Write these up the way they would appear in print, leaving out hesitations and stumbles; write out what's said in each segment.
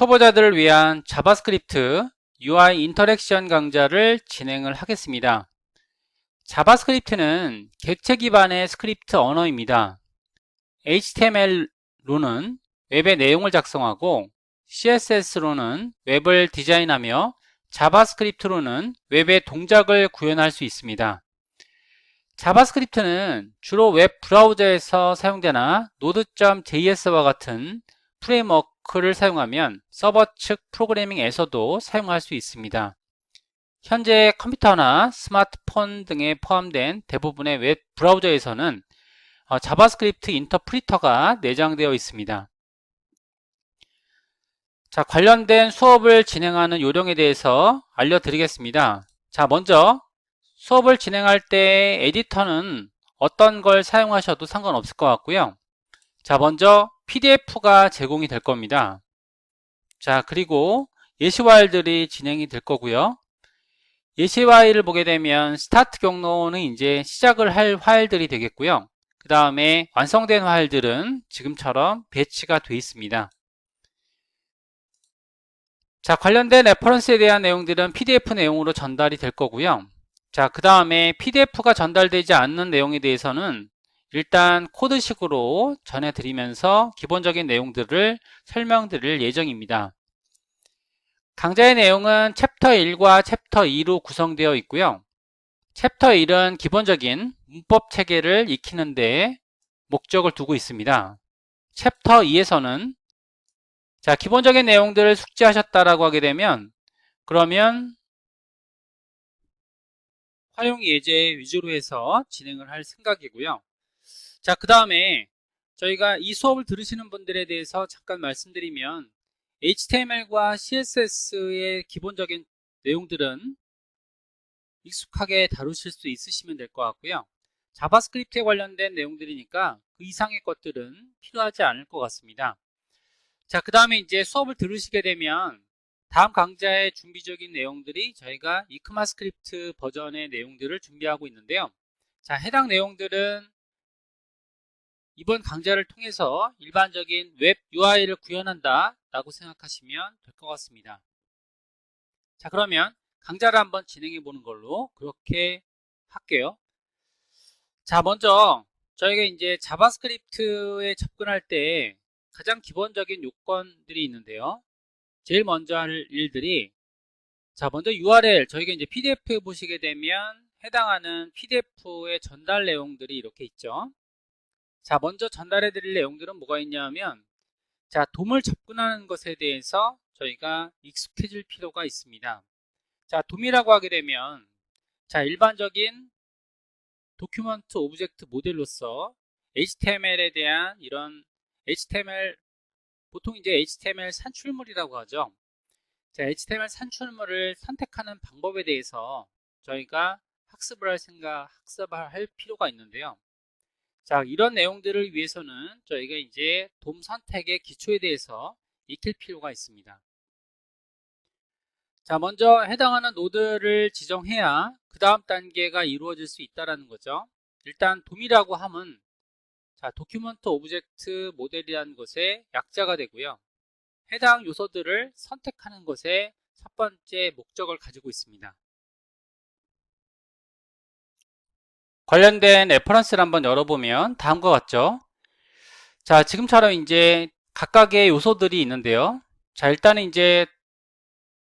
초보자들을 위한 자바스크립트 UI 인터랙션 강좌를 진행을 하겠습니다. 자바스크립트는 객체 기반의 스크립트 언어입니다. HTML로는 웹의 내용을 작성하고 CSS로는 웹을 디자인하며 자바스크립트로는 웹의 동작을 구현할 수 있습니다. 자바스크립트는 주로 웹 브라우저에서 사용되나 Node.js와 같은 프레임워크를 사용하면 서버 측 프로그래밍에서도 사용할 수 있습니다. 현재 컴퓨터나 스마트폰 등에 포함된 대부분의 웹 브라우저에서는 자바스크립트 인터프리터가 내장되어 있습니다. 자, 관련된 수업을 진행하는 요령에 대해서 알려드리겠습니다. 자, 먼저 수업을 진행할 때 에디터는 어떤 걸 사용하셔도 상관없을 것 같고요. 자, 먼저 PDF가 제공이 될 겁니다. 자, 그리고 예시 파일들이 진행이 될 거고요. 예시 파일을 보게 되면 스타트 경로는 이제 시작을 할 파일들이 되겠고요. 그 다음에 완성된 파일들은 지금처럼 배치가 되어 있습니다. 자, 관련된 레퍼런스에 대한 내용들은 PDF 내용으로 전달이 될 거고요. 자, 그 다음에 PDF가 전달되지 않는 내용에 대해서는 일단 코드식으로 전해드리면서 기본적인 내용들을 설명드릴 예정입니다. 강좌의 내용은 챕터 1과 챕터 2로 구성되어 있고요. 챕터 1은 기본적인 문법 체계를 익히는 데 목적을 두고 있습니다. 챕터 2에서는 자, 기본적인 내용들을 숙지하셨다라고 하게 되면 그러면 활용 예제 위주로 해서 진행을 할 생각이고요. 자, 그 다음에 저희가 이 수업을 들으시는 분들에 대해서 잠깐 말씀드리면 HTML과 CSS의 기본적인 내용들은 익숙하게 다루실 수 있으시면 될 것 같고요. 자바스크립트에 관련된 내용들이니까 그 이상의 것들은 필요하지 않을 것 같습니다. 자, 그 다음에 이제 수업을 들으시게 되면 다음 강좌의 준비적인 내용들이 저희가 이크마스크립트 버전의 내용들을 준비하고 있는데요. 자, 해당 내용들은 이번 강좌를 통해서 일반적인 웹 UI를 구현한다 라고 생각하시면 될 것 같습니다. 자, 그러면 강좌를 한번 진행해 보는 걸로 그렇게 할게요. 자, 먼저 저희가 이제 자바스크립트에 접근할 때 가장 기본적인 요건들이 있는데요. 제일 먼저 할 일들이 자, 먼저 URL 저희가 이제 PDF 보시게 되면 해당하는 PDF의 전달 내용들이 이렇게 있죠. 자, 먼저 전달해 드릴 내용들은 뭐가 있냐면 자, 돔을 접근하는 것에 대해서 저희가 익숙해질 필요가 있습니다. 자, 돔이라고 하게 되면 자, 일반적인 도큐먼트 오브젝트 모델로서 HTML에 대한 이런 HTML 보통 이제 HTML 산출물이라고 하죠. 자, HTML 산출물을 선택하는 방법에 대해서 저희가 학습을 할 필요가 있는데요. 자, 이런 내용들을 위해서는 저희가 이제 돔 선택의 기초에 대해서 익힐 필요가 있습니다. 자, 먼저 해당하는 노드를 지정해야 그 다음 단계가 이루어질 수 있다는 거죠. 일단 돔이라고 함은 자, 도큐먼트 오브젝트 모델이라는 것의 약자가 되고요. 해당 요소들을 선택하는 것에 첫 번째 목적을 가지고 있습니다. 관련된 레퍼런스를 한번 열어보면 다음과 같죠. 자, 지금처럼 이제 각각의 요소들이 있는데요. 자, 일단은 이제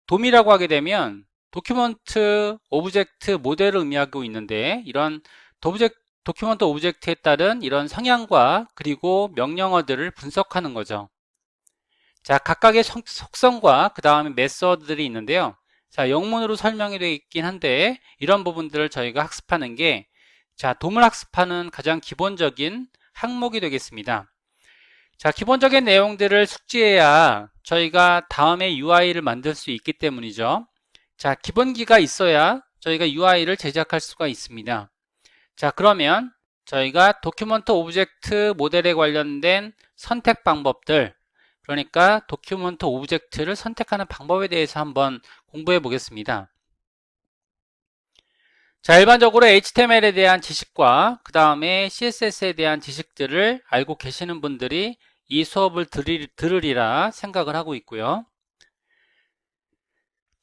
돔이라고 하게 되면 도큐먼트 오브젝트 모델을 의미하고 있는데 이런 도큐먼트 오브젝트에 따른 이런 성향과 그리고 명령어들을 분석하는 거죠. 자, 각각의 속성과 그 다음에 메서드들이 있는데요. 자, 영문으로 설명이 되어 있긴 한데 이런 부분들을 저희가 학습하는 게 자, 돔을 학습하는 가장 기본적인 항목이 되겠습니다. 자, 기본적인 내용들을 숙지해야 저희가 다음에 UI를 만들 수 있기 때문이죠. 자, 기본기가 있어야 저희가 UI를 제작할 수가 있습니다. 자, 그러면 저희가 도큐먼트 오브젝트 모델에 관련된 선택 방법들 그러니까 도큐먼트 오브젝트를 선택하는 방법에 대해서 한번 공부해 보겠습니다. 자, 일반적으로 HTML에 대한 지식과 그 다음에 CSS에 대한 지식들을 알고 계시는 분들이 이 수업을 들으리라 생각을 하고 있고요.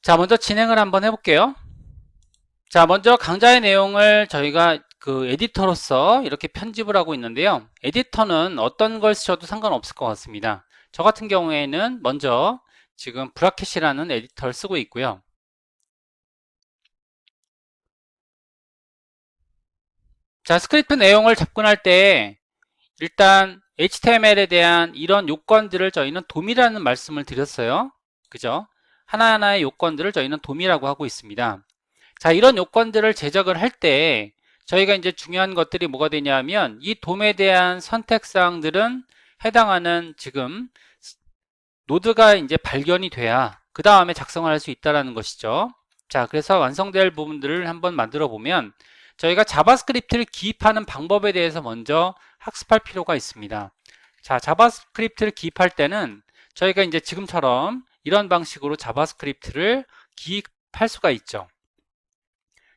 자, 먼저 진행을 한번 해볼게요. 자, 먼저 강좌의 내용을 저희가 그 에디터로서 이렇게 편집을 하고 있는데요. 에디터는 어떤 걸 쓰셔도 상관없을 것 같습니다. 저 같은 경우에는 먼저 지금 브라켓이라는 에디터를 쓰고 있고요. 자, 스크립트 내용을 접근할 때 일단 HTML에 대한 이런 요건들을 저희는 도미라는 말씀을 드렸어요. 그죠? 하나하나의 요건들을 저희는 도미라고 하고 있습니다. 자, 이런 요건들을 제작을 할 때 저희가 이제 중요한 것들이 뭐가 되냐면 이 돔에 대한 선택사항들은 해당하는 지금 노드가 이제 발견이 돼야 그 다음에 작성을 할 수 있다는 것이죠. 자, 그래서 완성될 부분들을 한번 만들어 보면 저희가 자바스크립트를 기입하는 방법에 대해서 먼저 학습할 필요가 있습니다. 자, 자바스크립트를 기입할 때는 저희가 이제 지금처럼 이런 방식으로 자바스크립트를 기입할 수가 있죠.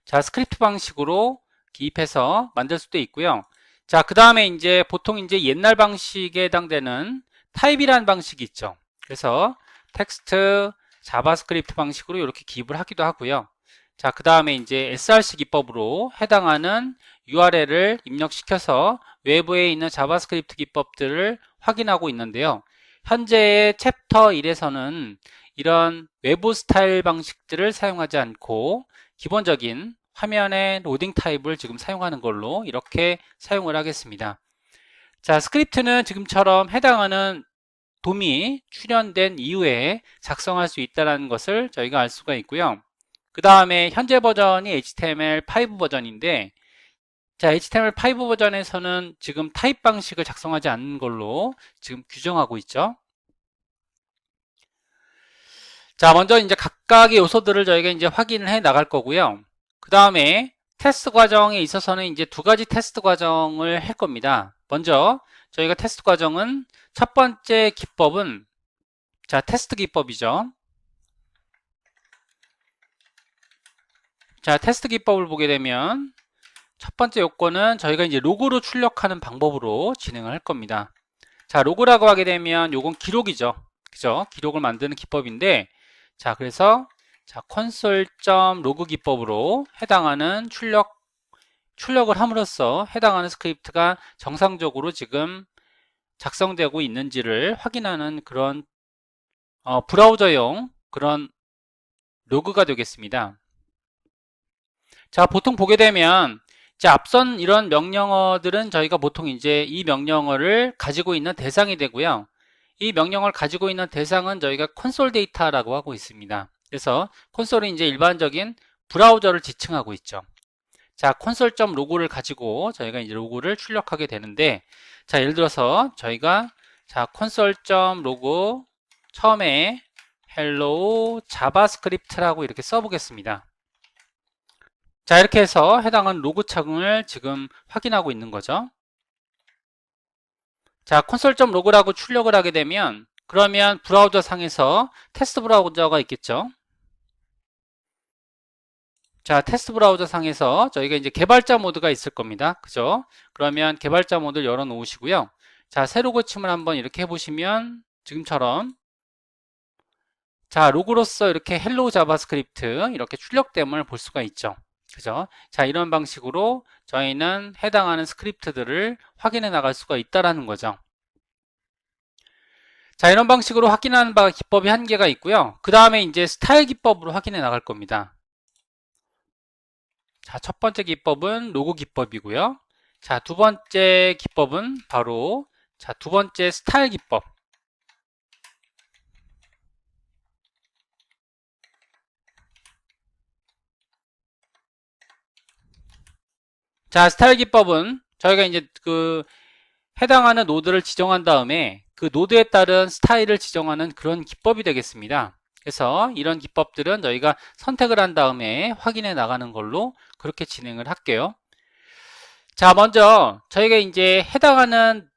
자, 스크립트 방식으로 기입해서 만들 수도 있고요. 자, 그 다음에 이제 보통 이제 옛날 방식에 해당되는 타입이라는 방식이 있죠. 그래서 텍스트 자바스크립트 방식으로 이렇게 기입을 하기도 하고요. 자, 그 다음에 이제 SRC 기법으로 해당하는 URL을 입력시켜서 외부에 있는 자바스크립트 기법들을 확인하고 있는데요. 현재의 챕터 1에서는 이런 외부 스타일 방식들을 사용하지 않고 기본적인 화면의 로딩 타입을 지금 사용하는 걸로 이렇게 사용을 하겠습니다. 자, 스크립트는 지금처럼 해당하는 돔이 출현된 이후에 작성할 수 있다는 것을 저희가 알 수가 있고요. 그 다음에 현재 버전이 HTML5 버전인데, 자, HTML5 버전에서는 지금 타입 방식을 작성하지 않는 걸로 지금 규정하고 있죠. 자, 먼저 이제 각각의 요소들을 저희가 이제 확인을 해 나갈 거고요. 그 다음에 테스트 과정에 있어서는 이제 두 가지 테스트 과정을 할 겁니다. 먼저 저희가 테스트 과정은 첫 번째 기법은 자, 테스트 기법이죠. 자, 테스트 기법을 보게 되면 첫 번째 요건은 저희가 이제 로그로 출력하는 방법으로 진행을 할 겁니다. 자, 로그라고 하게 되면 요건 기록이죠. 그죠? 기록을 만드는 기법인데, 자, 그래서 자, 콘솔.로그 기법으로 해당하는 출력을 함으로써 해당하는 스크립트가 정상적으로 지금 작성되고 있는지를 확인하는 그런 브라우저용 그런 로그가 되겠습니다. 자, 보통 보게 되면 이제 앞선 이런 명령어들은 저희가 보통 이제 이 명령어를 가지고 있는 대상이 되고요. 이 명령어를 가지고 있는 대상은 저희가 콘솔 데이터라고 하고 있습니다. 그래서 콘솔은 이제 일반적인 브라우저를 지칭하고 있죠. 자, 콘솔.로그를 가지고 저희가 이제 로그를 출력하게 되는데, 자, 예를 들어서 저희가 자, 콘솔.로그 처음에 hello 자바스크립트라고 이렇게 써보겠습니다. 자, 이렇게 해서 해당하는 로그 창을 지금 확인하고 있는 거죠. 자, 콘솔.로그라고 출력을 하게 되면 그러면 브라우저 상에서 테스트 브라우저가 있겠죠. 자, 테스트 브라우저 상에서 저희가 이제 개발자 모드가 있을 겁니다. 그죠? 그러면 개발자 모드를 열어 놓으시고요. 자, 새로 고침을 한번 이렇게 해보시면 지금처럼 자, 로그로서 이렇게 헬로우 자바스크립트 이렇게 출력됨을 볼 수가 있죠. 그죠? 자, 이런 방식으로 저희는 해당하는 스크립트들을 확인해 나갈 수가 있다라는 거죠. 자, 이런 방식으로 확인하는 기법이 한 개가 있고요. 그 다음에 이제 스타일 기법으로 확인해 나갈 겁니다. 자, 첫 번째 기법은 로그 기법이고요. 자, 두 번째 기법은 바로 자, 두 번째 스타일 기법. 자, 스타일 기법은 저희가 이제 그 해당하는 노드를 지정한 다음에 그 노드에 따른 스타일을 지정하는 그런 기법이 되겠습니다. 그래서 이런 기법들은 저희가 선택을 한 다음에 확인해 나가는 걸로 그렇게 진행을 할게요. 자, 먼저 저희가 이제 해당하는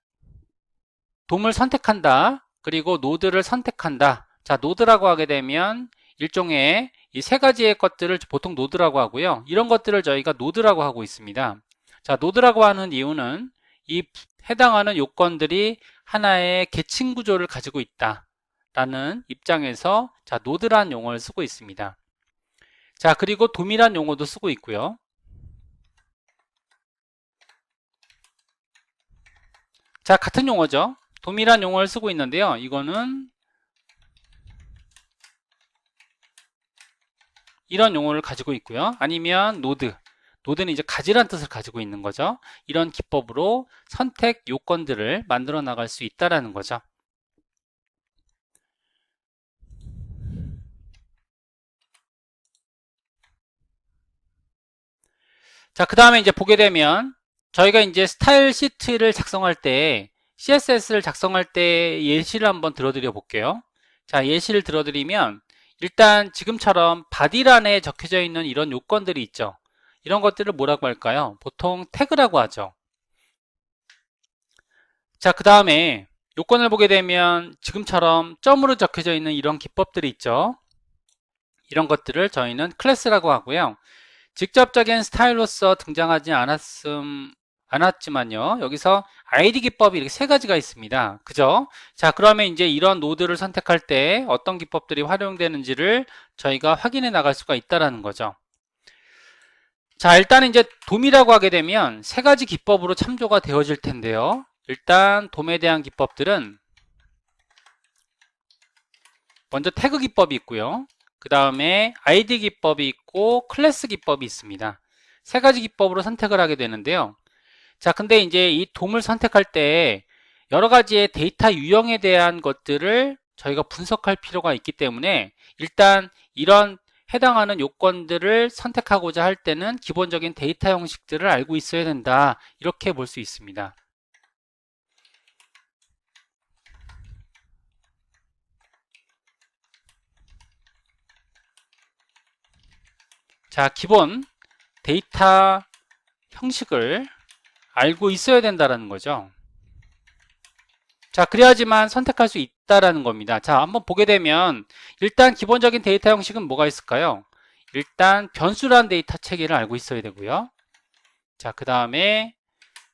돔을 선택한다. 그리고 노드를 선택한다. 자, 노드라고 하게 되면 일종의 이 세 가지의 것들을 보통 노드라고 하고요. 이런 것들을 저희가 노드라고 하고 있습니다. 자, 노드라고 하는 이유는 이 해당하는 요건들이 하나의 계층 구조를 가지고 있다 라는 입장에서 자, 노드라는 용어를 쓰고 있습니다. 자, 그리고 돔이란 용어도 쓰고 있고요. 자, 같은 용어죠. 돔이란 용어를 쓰고 있는데요. 이거는 이런 용어를 가지고 있고요. 아니면 노드. 노드는 이제 가지란 뜻을 가지고 있는 거죠. 이런 기법으로 선택 요건들을 만들어 나갈 수 있다라는 거죠. 자, 그 다음에 이제 보게 되면 저희가 이제 스타일 시트를 작성할 때 CSS를 작성할 때 예시를 한번 들어드려 볼게요. 자, 예시를 들어드리면 일단 지금처럼 바디란에 적혀져 있는 이런 요건들이 있죠. 이런 것들을 뭐라고 할까요? 보통 태그라고 하죠. 자, 그 다음에 요건을 보게 되면 지금처럼 점으로 적혀져 있는 이런 기법들이 있죠. 이런 것들을 저희는 클래스라고 하고요. 직접적인 스타일로서 등장하지 않았지만요. 여기서 ID 기법이 이렇게 세 가지가 있습니다. 그죠? 자, 그러면 이제 이런 노드를 선택할 때 어떤 기법들이 활용되는지를 저희가 확인해 나갈 수가 있다라는 거죠. 자, 일단 이제 돔이라고 하게 되면 세 가지 기법으로 참조가 되어질 텐데요. 일단 돔에 대한 기법들은 먼저 태그 기법이 있고요. 그 다음에 ID 기법이 있고 클래스 기법이 있습니다. 세 가지 기법으로 선택을 하게 되는데요. 자, 근데 이제 이 돔을 선택할 때 여러 가지의 데이터 유형에 대한 것들을 저희가 분석할 필요가 있기 때문에 일단 이런 해당하는 요건들을 선택하고자 할 때는 기본적인 데이터 형식들을 알고 있어야 된다. 이렇게 볼 수 있습니다. 자, 기본 데이터 형식을 알고 있어야 된다는 거죠. 자, 그래야지만 선택할 수 있다라는 겁니다. 자, 한번 보게 되면 일단 기본적인 데이터 형식은 뭐가 있을까요? 일단 변수란 데이터 체계를 알고 있어야 되고요. 자, 그 다음에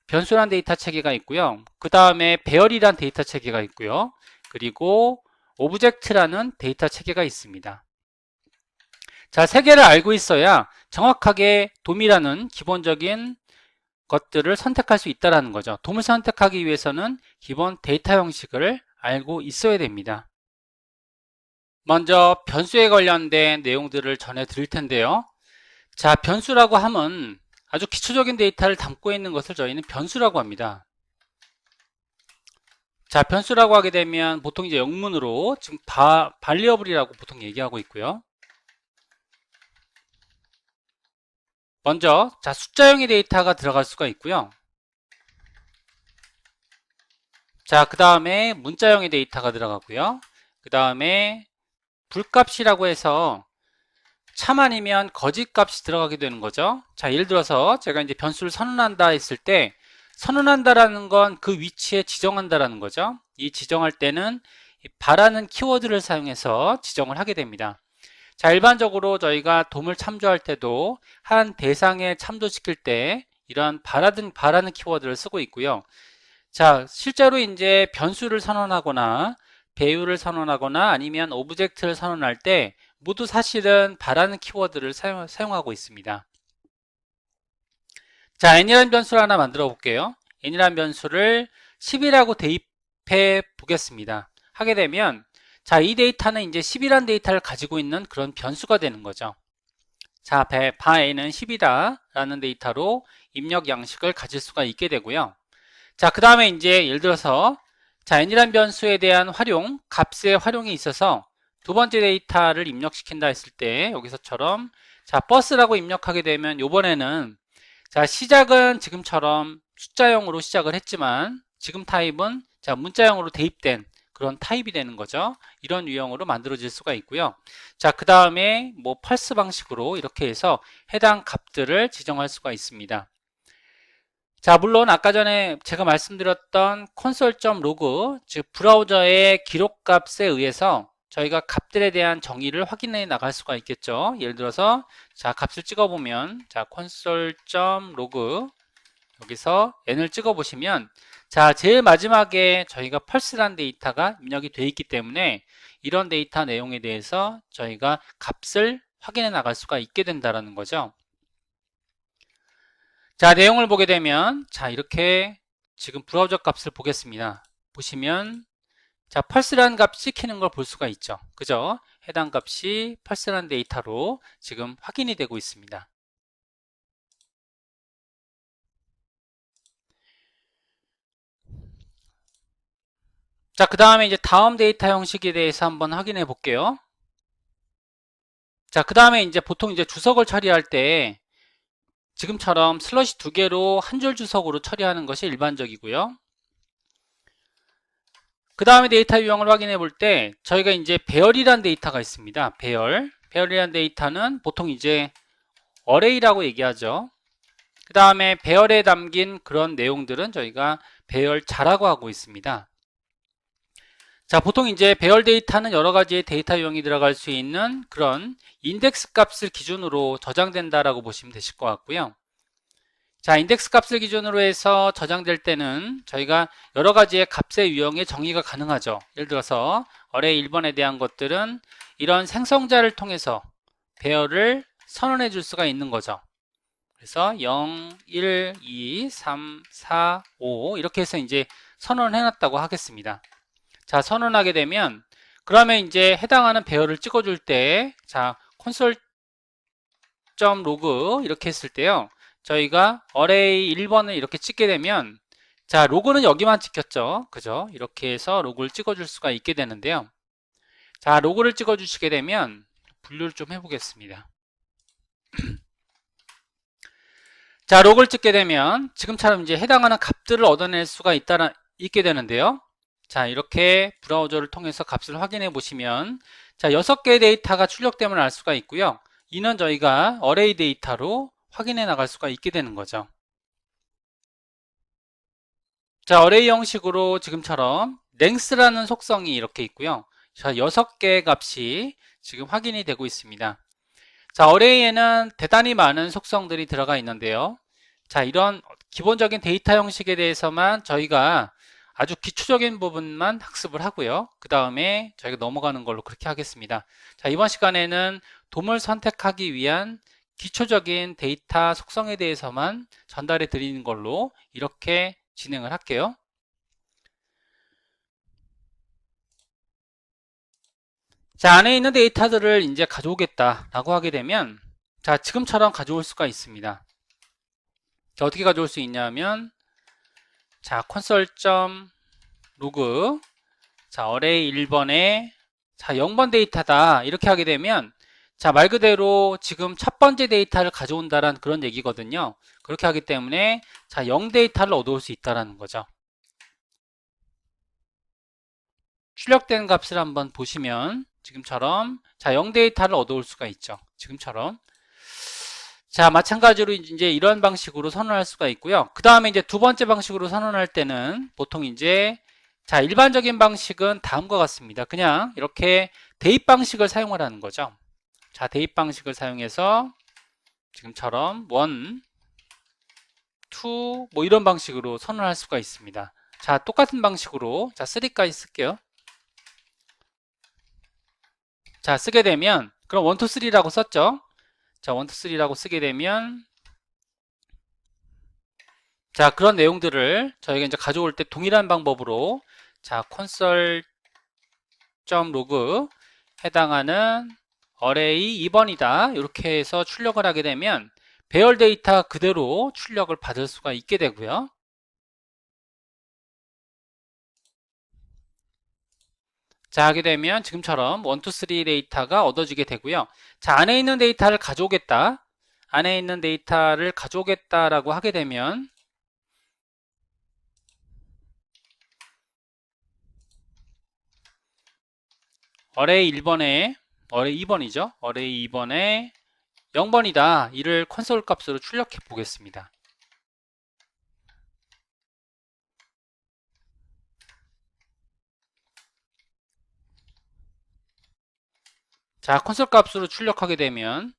변수란 데이터 체계가 있고요. 그 다음에 배열이란 데이터 체계가 있고요. 그리고 오브젝트라는 데이터 체계가 있습니다. 자, 세 개를 알고 있어야 정확하게 돔이라는 기본적인 것들을 선택할 수 있다는 거죠. 돔을 선택하기 위해서는 기본 데이터 형식을 알고 있어야 됩니다. 먼저 변수에 관련된 내용들을 전해 드릴 텐데요. 자, 변수라고 하면 아주 기초적인 데이터를 담고 있는 것을 저희는 변수라고 합니다. 자, 변수라고 하게 되면 보통 이제 영문으로 지금 발리어블이라고 보통 얘기하고 있고요. 먼저 자, 숫자형의 데이터가 들어갈 수가 있고요. 자, 그 다음에 문자형의 데이터가 들어가고요. 그 다음에 불값이라고 해서 참 아니면 거짓 값이 들어가게 되는 거죠. 자, 예를 들어서 제가 이제 변수를 선언한다 했을 때 선언한다라는 건 그 위치에 지정한다라는 거죠. 이 지정할 때는 바라는 키워드를 사용해서 지정을 하게 됩니다. 자, 일반적으로 저희가 돔을 참조할 때도 한 대상에 참조시킬 때 이런 바라는 키워드를 쓰고 있고요. 자, 실제로 이제 변수를 선언하거나 배율을 선언하거나 아니면 오브젝트를 선언할 때 모두 사실은 바라는 키워드를 사용하고 있습니다. 자, n이라는 변수를 하나 만들어 볼게요. n이라는 변수를 10이라고 대입해 보겠습니다. 하게 되면 자, 이 데이터는 이제 10이라는 데이터를 가지고 있는 그런 변수가 되는 거죠. 자, 바 n은 10이다 라는 데이터로 입력 양식을 가질 수가 있게 되고요. 자, 그 다음에 이제 예를 들어서 자, n이란 변수에 대한 값의 활용이 있어서 두 번째 데이터를 입력시킨다 했을 때 여기서처럼 자, 버스라고 입력하게 되면 이번에는 자, 시작은 지금처럼 숫자형으로 시작을 했지만 지금 타입은 자, 문자형으로 대입된 그런 타입이 되는 거죠. 이런 유형으로 만들어질 수가 있고요. 자, 그 다음에 뭐 펄스 방식으로 이렇게 해서 해당 값들을 지정할 수가 있습니다. 자, 물론 아까 전에 제가 말씀드렸던 console.log, 즉 브라우저의 기록값에 의해서 저희가 값들에 대한 정의를 확인해 나갈 수가 있겠죠. 예를 들어서 자, 값을 찍어보면 자, console.log 여기서 n을 찍어보시면 자, 제일 마지막에 저희가 펄스라는 데이터가 입력이 되어 있기 때문에 이런 데이터 내용에 대해서 저희가 값을 확인해 나갈 수가 있게 된다는 거죠. 자, 내용을 보게 되면 자, 이렇게 지금 브라우저 값을 보겠습니다. 보시면 자, 펄스라는 값 찍히는 걸 볼 수가 있죠. 그죠? 해당 값이 펄스라는 데이터로 지금 확인이 되고 있습니다. 자, 그 다음에 이제 다음 데이터 형식에 대해서 한번 확인해 볼게요. 자, 그 다음에 이제 보통 이제 주석을 처리할 때 지금처럼 슬러시 두 개로 한 줄 주석으로 처리하는 것이 일반적이고요. 그 다음에 데이터 유형을 확인해 볼 때 저희가 이제 배열이라는 데이터가 있습니다. 배열이라는 데이터는 보통 이제 어레이라고 얘기하죠. 그 다음에 배열에 담긴 그런 내용들은 저희가 배열자라고 하고 있습니다. 자, 보통 이제 배열 데이터는 여러 가지의 데이터 유형이 들어갈 수 있는 그런 인덱스 값을 기준으로 저장된다라고 보시면 되실 것 같고요. 자, 인덱스 값을 기준으로 해서 저장될 때는 저희가 여러 가지의 값의 유형의 정의가 가능하죠. 예를 들어서 어레이 1번에 대한 것들은 이런 생성자를 통해서 배열을 선언해 줄 수가 있는 거죠. 그래서 0, 1, 2, 3, 4, 5 이렇게 해서 이제 선언을 해놨다고 하겠습니다. 자, 선언하게 되면 그러면 이제 해당하는 배열을 찍어줄 때 자, console.log 이렇게 했을 때요. 저희가 어레이 1번을 이렇게 찍게 되면 자, 로그는 여기만 찍혔죠. 그죠? 이렇게 해서 로그를 찍어줄 수가 있게 되는데요. 자, 로그를 찍어주시게 되면 분류를 좀 해보겠습니다. 자, 로그를 찍게 되면 지금처럼 이제 해당하는 값들을 얻어낼 수가 있게 되는데요. 자, 이렇게 브라우저를 통해서 값을 확인해 보시면 자, 6개의 데이터가 출력됨을 알 수가 있고요. 이는 저희가 어레이 데이터로 확인해 나갈 수가 있게 되는 거죠. 자, 어레이 형식으로 지금처럼 length라는 속성이 이렇게 있고요. 자, 6개의 값이 지금 확인이 되고 있습니다. 자, 어레이에는 대단히 많은 속성들이 들어가 있는데요. 자, 이런 기본적인 데이터 형식에 대해서만 저희가 아주 기초적인 부분만 학습을 하고요. 그 다음에 저희가 넘어가는 걸로 그렇게 하겠습니다. 자, 이번 시간에는 돔을 선택하기 위한 기초적인 데이터 속성에 대해서만 전달해 드리는 걸로 이렇게 진행을 할게요. 자, 안에 있는 데이터들을 이제 가져오겠다라고 하게 되면 자, 지금처럼 가져올 수가 있습니다. 자, 어떻게 가져올 수 있냐면 자, console.log 자, 어레이 1번에 자, 0번 데이터다 이렇게 하게 되면 자, 말 그대로 지금 첫 번째 데이터를 가져온다라는 그런 얘기거든요. 그렇게 하기 때문에 자, 0 데이터를 얻어올 수 있다라는 거죠. 출력된 값을 한번 보시면 지금처럼 자, 0 데이터를 얻어올 수가 있죠. 지금처럼. 자, 마찬가지로 이제 이런 방식으로 선언할 수가 있고요. 그 다음에 이제 두 번째 방식으로 선언할 때는 보통 이제 자, 일반적인 방식은 다음과 같습니다. 그냥 이렇게 대입 방식을 사용을 하는 거죠. 자, 대입 방식을 사용해서 지금처럼 1, 2, 뭐 이런 방식으로 선언할 수가 있습니다. 자, 똑같은 방식으로 자, 3까지 쓸게요. 자, 쓰게 되면 그럼 1, 2, 3라고 썼죠. 자, 1, 2, 3라고 쓰게 되면 자, 그런 내용들을 저희가 이제 가져올 때 동일한 방법으로 자, console.log 해당하는 어레이 2번이다 이렇게 해서 출력을 하게 되면 배열 데이터 그대로 출력을 받을 수가 있게 되고요. 자, 하게 되면 지금처럼 1, 2, 3 데이터가 얻어지게 되고요. 자, 안에 있는 데이터를 가져오겠다. 안에 있는 데이터를 가져오겠다라고 하게 되면 어레이 1번에 어레이 2번이죠. 어레이 2번에 0번이다. 이를 콘솔 값으로 출력해 보겠습니다. 자, 콘솔 값으로 출력하게 되면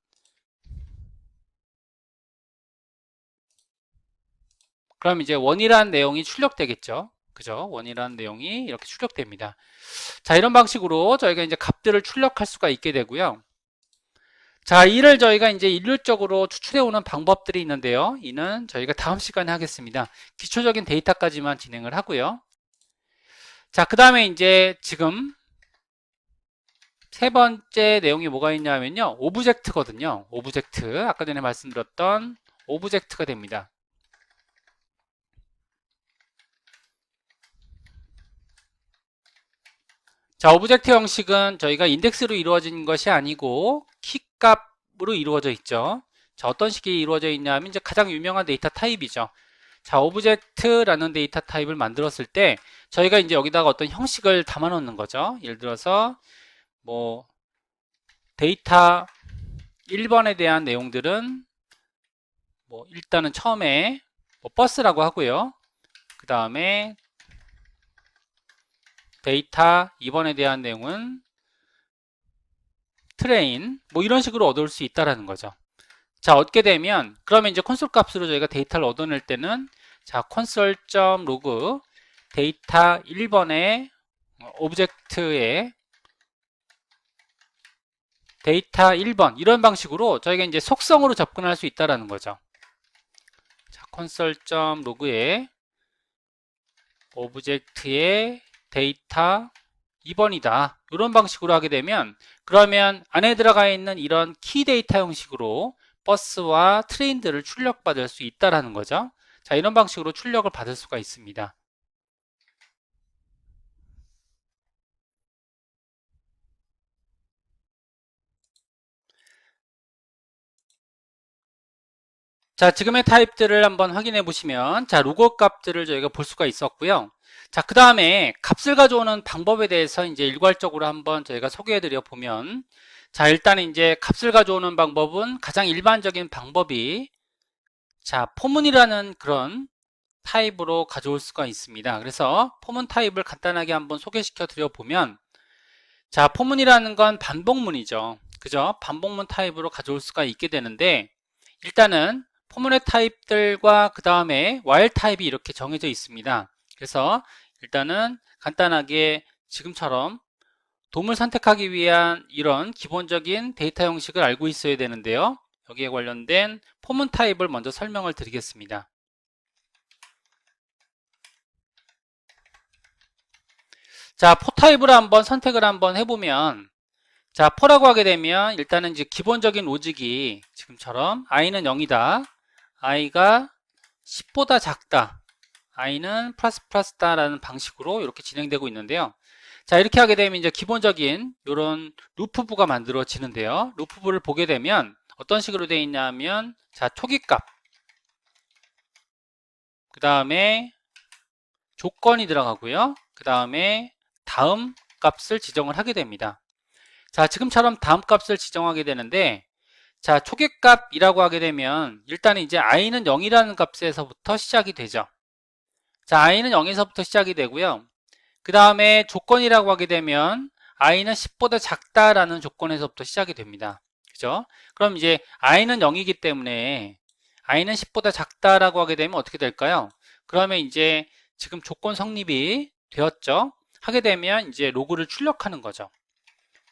그럼 이제 원이라는 내용이 출력되겠죠. 그죠? 원이라는 내용이 이렇게 출력됩니다. 자, 이런 방식으로 저희가 이제 값들을 출력할 수가 있게 되고요. 자, 이를 저희가 이제 일률적으로 추출해 오는 방법들이 있는데요. 이는 저희가 다음 시간에 하겠습니다. 기초적인 데이터까지만 진행을 하고요. 자, 그 다음에 이제 지금 세 번째 내용이 뭐가 있냐면요. 오브젝트거든요. 오브젝트. 아까 전에 말씀드렸던 오브젝트가 됩니다. 자, 오브젝트 형식은 저희가 인덱스로 이루어진 것이 아니고 키값으로 이루어져 있죠. 자, 어떤 식이 이루어져 있냐면 이제 가장 유명한 데이터 타입이죠. 자, 오브젝트라는 데이터 타입을 만들었을 때 저희가 이제 여기다가 어떤 형식을 담아 놓는 거죠. 예를 들어서 뭐 데이터 1번에 대한 내용들은 뭐 일단은 처음에 뭐 버스라고 하고요. 그 다음에 데이터 2번에 대한 내용은 트레인 뭐 이런 식으로 얻을 수 있다라는 거죠. 자, 얻게 되면 그러면 이제 콘솔 값으로 저희가 데이터를 얻어낼 때는 자, console.log 데이터 1번의 오브젝트의 데이터 1번 이런 방식으로 저희가 이제 속성으로 접근할 수 있다라는 거죠. 자, console.log의 오브젝트의 데이터 2번이다. 이런 방식으로 하게 되면 그러면 안에 들어가 있는 이런 키 데이터 형식으로 버스와 트레인들을 출력받을 수 있다라는 거죠. 자, 이런 방식으로 출력을 받을 수가 있습니다. 자, 지금의 타입들을 한번 확인해 보시면 자, 로고 값들을 저희가 볼 수가 있었고요. 자, 그 다음에 값을 가져오는 방법에 대해서 이제 일괄적으로 한번 저희가 소개해 드려 보면 자, 일단 이제 값을 가져오는 방법은 가장 일반적인 방법이 자, 포문이라는 그런 타입으로 가져올 수가 있습니다. 그래서 포문 타입을 간단하게 한번 소개시켜 드려 보면 자, 포문이라는 건 반복문이죠. 그죠? 반복문 타입으로 가져올 수가 있게 되는데 일단은 포문의 타입들과 그 다음에 while 타입이 이렇게 정해져 있습니다. 그래서 일단은 간단하게 지금처럼 돔을 선택하기 위한 이런 기본적인 데이터 형식을 알고 있어야 되는데요. 여기에 관련된 포문 타입을 먼저 설명을 드리겠습니다. 자, 포 타입을 한번 선택을 한번 해보면 자, 포라고 하게 되면 일단은 이제 기본적인 로직이 지금처럼 i는 0이다. i가 10보다 작다. i는 플러스다라는 방식으로 이렇게 진행되고 있는데요. 자, 이렇게 하게 되면 이제 기본적인 이런 루프부가 만들어지는데요. 루프부를 보게 되면 어떤 식으로 되어 있냐면 자, 초기값 그 다음에 조건이 들어가고요. 그 다음에 다음 값을 지정을 하게 됩니다. 자, 지금처럼 다음 값을 지정하게 되는데 자, 초기값이라고 하게 되면 일단 이제 i는 0이라는 값에서부터 시작이 되죠. 자, i는 0에서부터 시작이 되고요. 그 다음에 조건이라고 하게 되면 i는 10보다 작다라는 조건에서부터 시작이 됩니다. 그죠? 그럼 이제 i는 0이기 때문에 i는 10보다 작다라고 하게 되면 어떻게 될까요? 그러면 이제 지금 조건 성립이 되었죠? 하게 되면 이제 로그를 출력하는 거죠.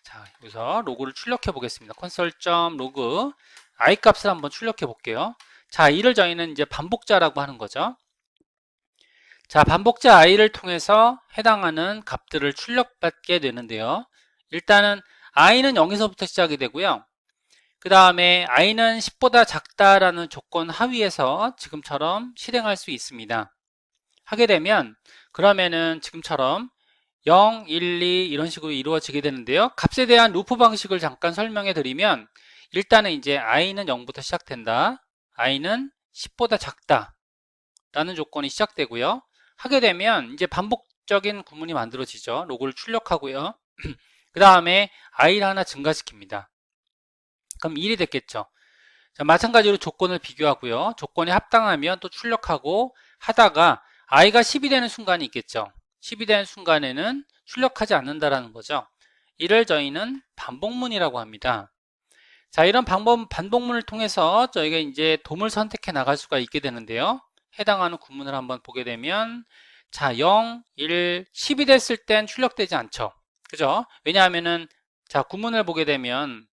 자, 여기서 로그를 출력해 보겠습니다. console.log i 값을 한번 출력해 볼게요. 자, 이를 저희는 이제 반복자라고 하는 거죠. 자, 반복자 i를 통해서 해당하는 값들을 출력받게 되는데요. 일단은 i는 0에서부터 시작이 되고요. 그 다음에 i는 10보다 작다라는 조건 하위에서 지금처럼 실행할 수 있습니다. 하게 되면 그러면은 지금처럼 0, 1, 2 이런 식으로 이루어지게 되는데요. 값에 대한 루프 방식을 잠깐 설명해 드리면 일단은 이제 i는 0부터 시작된다. i는 10보다 작다 라는 조건이 시작되고요. 하게 되면 이제 반복적인 구문이 만들어지죠. 로그를 출력하고요. 그 다음에 i를 하나 증가시킵니다. 그럼 1이 됐겠죠. 자, 마찬가지로 조건을 비교하고요. 조건이 합당하면 또 출력하고 하다가 i가 10이 되는 순간이 있겠죠. 10이 되는 순간에는 출력하지 않는다라는 거죠. 이를 저희는 반복문이라고 합니다. 자, 이런 반복문을 통해서 저희가 이제 돔을 선택해 나갈 수가 있게 되는데요. 해당하는 구문을 한번 보게 되면 자, 0, 1, 10이 됐을 땐 출력되지 않죠. 그죠? 왜냐하면은 자, 구문을 보게 되면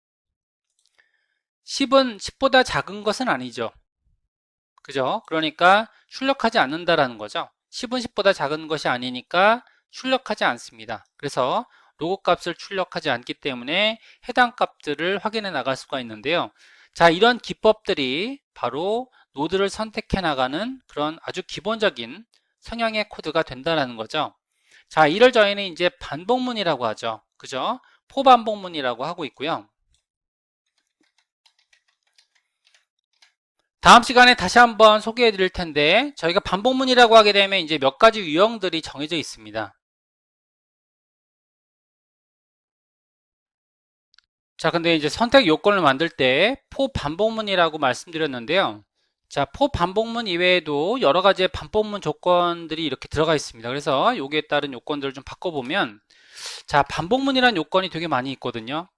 10은 10보다 작은 것은 아니죠. 그죠? 그러니까 출력하지 않는다라는 거죠. 10은 10보다 작은 것이 아니니까 출력하지 않습니다. 그래서 로그 값을 출력하지 않기 때문에 해당 값들을 확인해 나갈 수가 있는데요. 자, 이런 기법들이 바로 노드를 선택해 나가는 그런 아주 기본적인 성향의 코드가 된다는 거죠. 자, 이를 저희는 이제 반복문이라고 하죠. 그죠? 포반복문이라고 하고 있고요. 다음 시간에 다시 한번 소개해 드릴 텐데 저희가 반복문이라고 하게 되면 이제 몇 가지 유형들이 정해져 있습니다. 자, 근데 이제 선택 요건을 만들 때 포반복문이라고 말씀드렸는데요. 자, 포반복문 이외에도 여러 가지의 반복문 조건들이 이렇게 들어가 있습니다. 그래서 여기에 따른 요건들을 좀 바꿔보면 자, 반복문이라는 요건이 되게 많이 있거든요.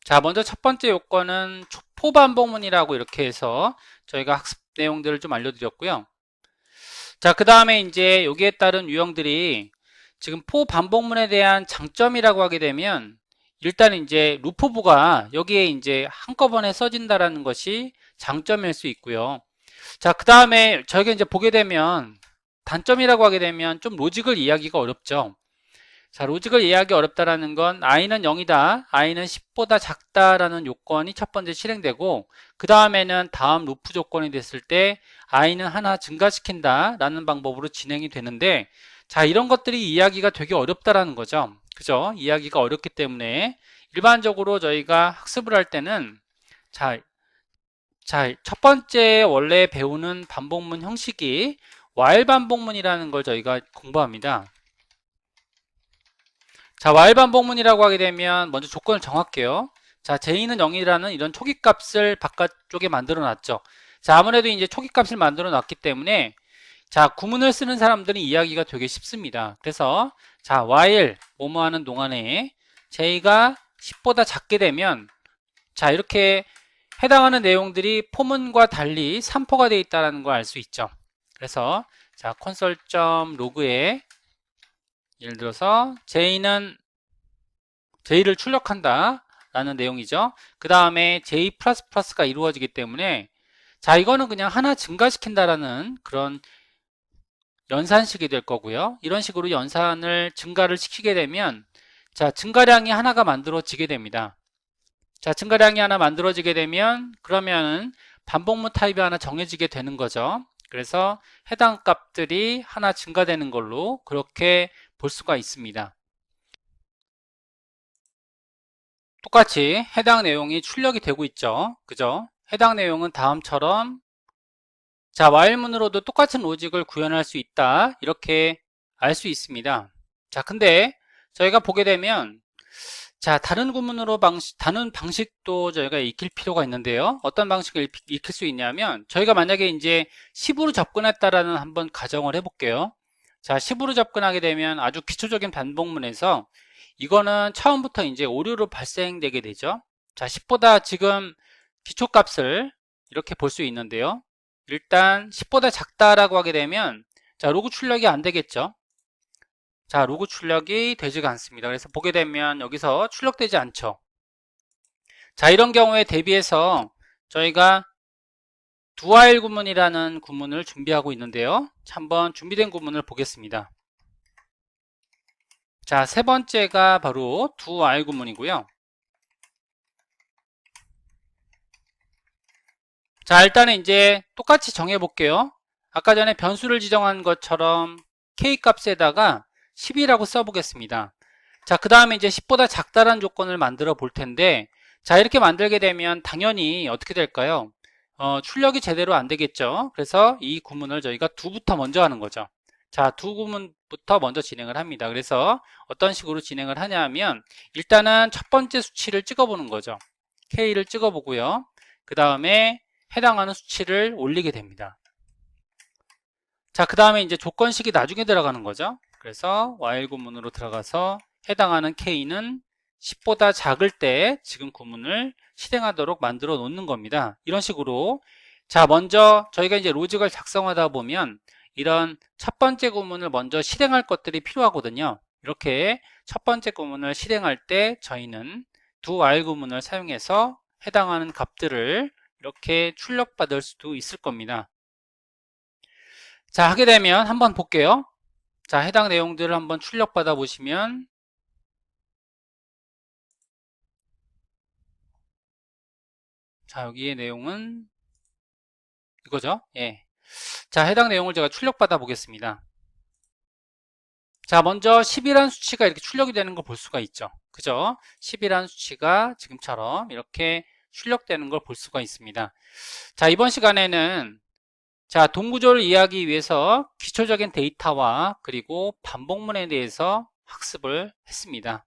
자, 먼저 첫 번째 요건은 포반복문이라고 이렇게 해서 저희가 학습 내용들을 좀 알려드렸고요. 자, 그 다음에 이제 여기에 따른 유형들이 지금 포반복문에 대한 장점이라고 하게 되면 일단 이제 루프부가 여기에 이제 한꺼번에 써진다라는 것이 장점일 수 있고요. 자, 그 다음에 저희가 이제 보게 되면 단점이라고 하게 되면 좀 로직을 이해하기가 어렵죠. 자, 로직을 이해하기 어렵다라는 건 i는 0이다, i는 10보다 작다라는 요건이 첫 번째 실행되고 그 다음에는 다음 루프 조건이 됐을 때 i는 하나 증가시킨다 라는 방법으로 진행이 되는데 자, 이런 것들이 이해하기가 되게 어렵다라는 거죠. 그죠? 이해하기가 어렵기 때문에 일반적으로 저희가 학습을 할 때는 자, 첫 번째 원래 배우는 반복문 형식이 while 반복문이라는 걸 저희가 공부합니다. 자, while 반복문이라고 하게 되면 먼저 조건을 정할게요. 자, j는 0이라는 이런 초기 값을 바깥쪽에 만들어 놨죠. 자, 아무래도 이제 초기 값을 만들어 놨기 때문에 자, 구문을 쓰는 사람들은 이해하기가 되게 쉽습니다. 그래서 자, while 뭐뭐 하는 동안에 j가 10보다 작게 되면 자, 이렇게 해당하는 내용들이 포문과 달리 산포가 되어 있다는 걸 알 수 있죠. 그래서 자, console.log에 예를 들어서 J를 출력한다 라는 내용이죠. 그 다음에 J++가 이루어지기 때문에 자, 이거는 그냥 하나 증가시킨다라는 그런 연산식이 될 거고요. 이런 식으로 연산을 증가를 시키게 되면 자, 증가량이 하나가 만들어지게 됩니다. 자, 증가량이 하나 만들어지게 되면 그러면은 반복문 타입이 하나 정해지게 되는 거죠. 그래서 해당 값들이 하나 증가되는 걸로 그렇게 볼 수가 있습니다. 똑같이 해당 내용이 출력이 되고 있죠. 그죠? 해당 내용은 다음처럼 자, while문으로도 똑같은 로직을 구현할 수 있다. 이렇게 알 수 있습니다. 자, 근데 저희가 보게 되면 자, 다른 방식도 저희가 익힐 필요가 있는데요. 어떤 방식을 익힐 수 있냐면 저희가 만약에 이제 10으로 접근했다라는 한번 가정을 해볼게요. 자, 10으로 접근하게 되면 아주 기초적인 반복문에서 이거는 처음부터 이제 오류로 발생되게 되죠. 자, 10보다 지금 기초값을 이렇게 볼 수 있는데요. 일단 10보다 작다라고 하게 되면 자, 로그 출력이 안 되겠죠. 자, 로그 출력이 되지가 않습니다. 그래서 보게 되면 여기서 출력되지 않죠. 자, 이런 경우에 대비해서 저희가 두와일 구문이라는 구문을 준비하고 있는데요. 한번 준비된 구문을 보겠습니다. 자, 세 번째가 바로 두와일 구문이고요. 자, 일단은 이제 똑같이 정해 볼게요. 아까 전에 변수를 지정한 것처럼 k 값에다가 10이라고 써보겠습니다. 자, 그 다음에 이제 10보다 작다란 조건을 만들어 볼 텐데 자, 이렇게 만들게 되면 당연히 어떻게 될까요? 출력이 제대로 안 되겠죠. 그래서 이 구문을 저희가 두부터 먼저 하는 거죠. 자, 두 구문부터 먼저 진행을 합니다. 그래서 어떤 식으로 진행을 하냐 하면 일단은 첫 번째 수치를 찍어보는 거죠. K를 찍어보고요. 그 다음에 해당하는 수치를 올리게 됩니다. 자, 그 다음에 이제 조건식이 나중에 들어가는 거죠. 그래서 while 구문으로 들어가서 해당하는 K는 10보다 작을 때 지금 구문을 실행하도록 만들어 놓는 겁니다. 이런 식으로 자, 먼저 저희가 이제 로직을 작성하다 보면 이런 첫 번째 구문을 먼저 실행할 것들이 필요하거든요. 이렇게 첫 번째 구문을 실행할 때 저희는 두 while 구문을 사용해서 해당하는 값들을 이렇게 출력받을 수도 있을 겁니다. 자, 하게 되면 한번 볼게요. 자, 해당 내용들을 한번 출력받아 보시면 자, 여기의 내용은 이거죠. 예. 자, 해당 내용을 제가 출력받아 보겠습니다. 자, 먼저 10이라는 수치가 이렇게 출력이 되는 걸 볼 수가 있죠. 그죠? 10이라는 수치가 지금처럼 이렇게 출력되는 걸 볼 수가 있습니다. 자, 이번 시간에는 자, 동구조를 이해하기 위해서 기초적인 데이터와 그리고 반복문에 대해서 학습을 했습니다.